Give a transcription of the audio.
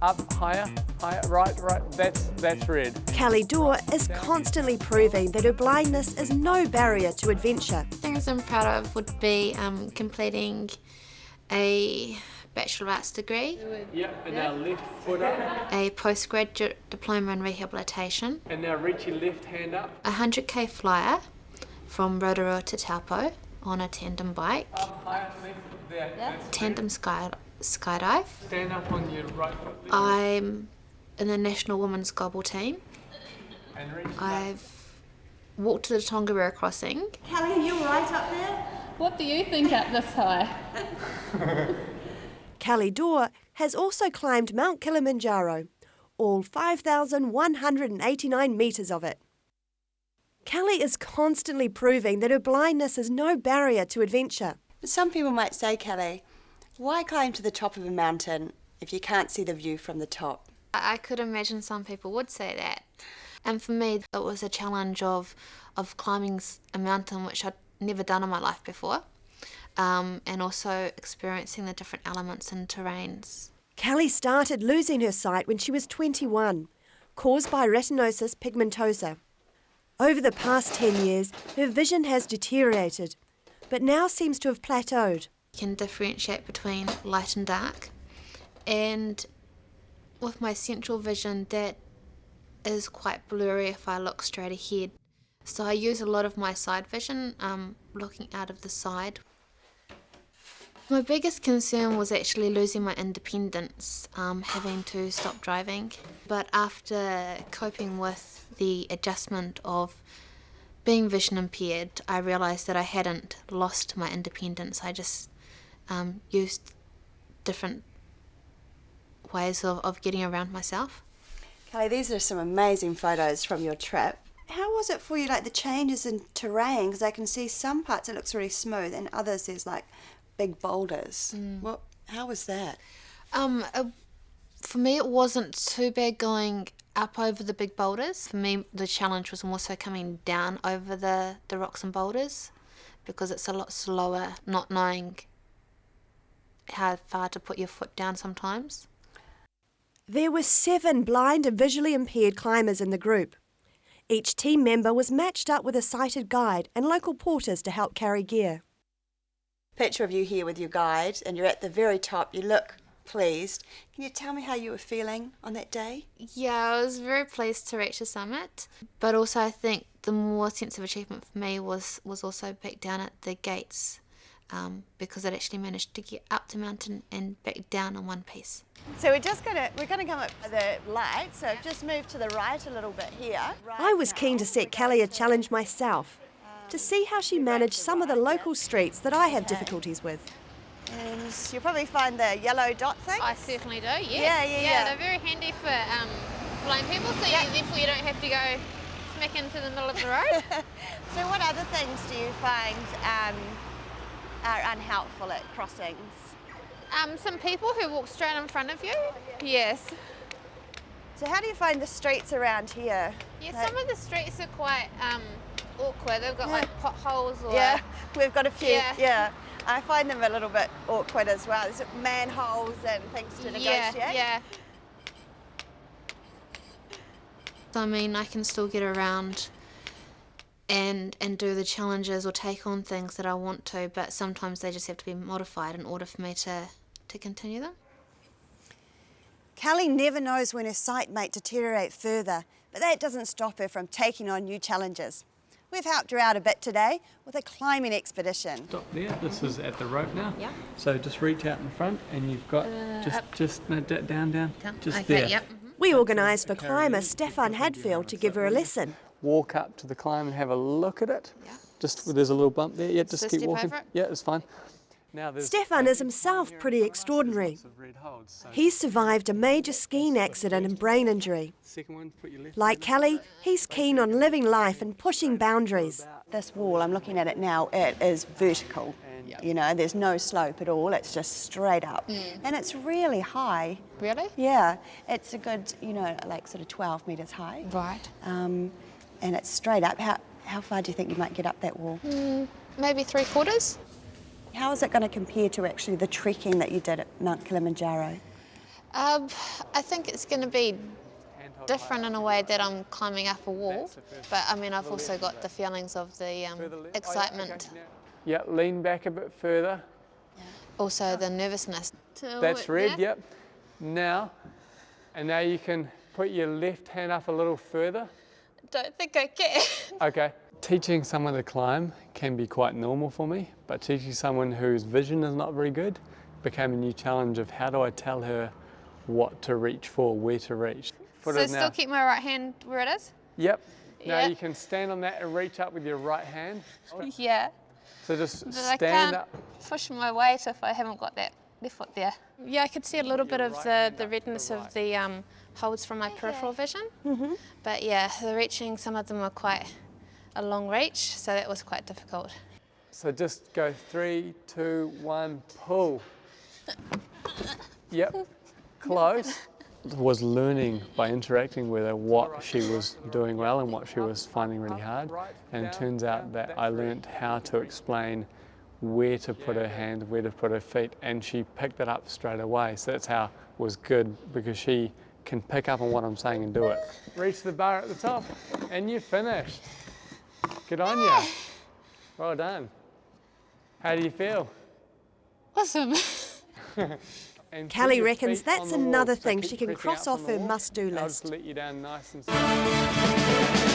Up, higher, right, that's red. Kellie Dore is constantly proving that her blindness is no barrier to adventure. Things I'm proud of would be completing a Bachelor of Arts degree. Yep, and now left foot up. A postgraduate diploma in rehabilitation. And now reach your left hand up. A 100k flyer from Rotorua to Taupo on a tandem bike. Up, higher, left, there. Yeah. Tandem skydive. Stand up on your right foot. I'm in the National Women's Gobble team. And reach I've walked to the Tongariro crossing. Kellie, are you all right up there? What do you think up this high? Kellie Dore has also climbed Mount Kilimanjaro, all 5,189 metres of it. Kellie is constantly proving that her blindness is no barrier to adventure. Some people might say, Kellie, why climb to the top of a mountain if you can't see the view from the top? I could imagine some people would say that. And for me, it was a challenge of climbing a mountain which I'd never done in my life before, and also experiencing the different elements and terrains. Kellie started losing her sight when she was 21, caused by retinosis pigmentosa. Over the past 10 years, her vision has deteriorated, but now seems to have plateaued. You can differentiate between light and dark, and with my central vision, that is quite blurry if I look straight ahead. So I use a lot of my side vision, looking out of the side. My biggest concern was actually losing my independence, having to stop driving. But after coping with the adjustment of being vision impaired, I realised that I hadn't lost my independence. I just used different ways of getting around myself. Kellie, these are some amazing photos from your trip. How was it for you, like the changes in terrain? Because I can see some parts it looks really smooth and others there's like big boulders. How was that? For me, it wasn't too bad going up over the big boulders. For me, the challenge was more so coming down over the rocks and boulders, because it's a lot slower, not knowing how far to put your foot down sometimes. There were 7 blind and visually impaired climbers in the group. Each team member was matched up with a sighted guide and local porters to help carry gear. Picture of you here with your guide and you're at the very top. You look pleased. Can you tell me how you were feeling on that day? Yeah, I was very pleased to reach the summit, but also I think the more sense of achievement for me was also back down at the gates, because I'd actually managed to get up the mountain and back down in one piece. So we're going to come up to the light, so just move to the right a little bit here. I was keen to set Kellie a challenge myself, to see how she managed some of the local streets that I have difficulties with. And you'll probably find the yellow dot thing. I certainly do, Yeah. Yeah, they're very handy for blind people, so therefore you don't have to go smack into the middle of the road. So what other things do you find are unhelpful at crossings? Some people who walk straight in front of you. Yes. So how do you find the streets around here? Yeah, some of the streets are quite awkward. They've got like potholes or... Yeah, we've got a few. Yeah. I find them a little bit awkward as well. There's manholes and things to negotiate. Yeah. I mean, I can still get around and do the challenges or take on things that I want to, but sometimes they just have to be modified in order for me to continue them. Kellie never knows when her sight might deteriorate further, but that doesn't stop her from taking on new challenges. We've helped her out a bit today with a climbing expedition. Stop there. This is at the rope now. Yeah. So just reach out in front and you've got down. Just okay, there. Yep. We organised for climber Stefan Hadfield to give her a lesson. Walk up to the climb and have a look at it. Yeah. Just there's a little bump there. Yeah, just So keep step walking. over it? Yeah, it's fine. Now Stefan is himself pretty extraordinary. He's survived a major skiing accident and brain injury. Like Kellie, he's keen on living life and pushing boundaries. This wall, I'm looking at it now, it is vertical. You know, there's no slope at all, it's just straight up. And it's really high. Really? Yeah, it's a good, like sort of 12 metres high. Right. And it's straight up. How far do you think you might get up that wall? Maybe 3/4. How is it going to compare to actually the trekking that you did at Mount Kilimanjaro? I think it's going to be different in a way that I'm climbing up a wall, but I mean, I've also got the feelings of the excitement. Yeah, lean back a bit further. Also the nervousness. That's red, yep. Now you can put your left hand up a little further. Don't think I can. Okay. Teaching someone to climb can be quite normal for me, but teaching someone whose vision is not very good became a new challenge of how do I tell her what to reach for, where to reach. So still keep my right hand where it is? Yep. Now Yeah. you can stand on that and reach up with your right hand. Yeah. So just But I stand can't up. push my weight if I haven't got that left foot there. Yeah, I could see a little bit of the redness of the holds from my peripheral vision. Mm-hmm. But yeah, the reaching, some of them were quite a long reach, so that was quite difficult. So just go 3, 2, 1, pull. Yep, close. Was learning by interacting with her what she was doing well and what she was finding really hard. And it turns out that I learned how to explain where to put her hand, where to put her feet, and she picked it up straight away. So that's how it was good, because she can pick up on what I'm saying and do it. Reach the bar at the top, and you're finished. Good on you. Well done. How do you feel? Awesome. And put Kellie your reckons feet on that's the wall, another so thing keep she can pressing cross up off on the her wall. must-do I'll list. just let you down nice and slow.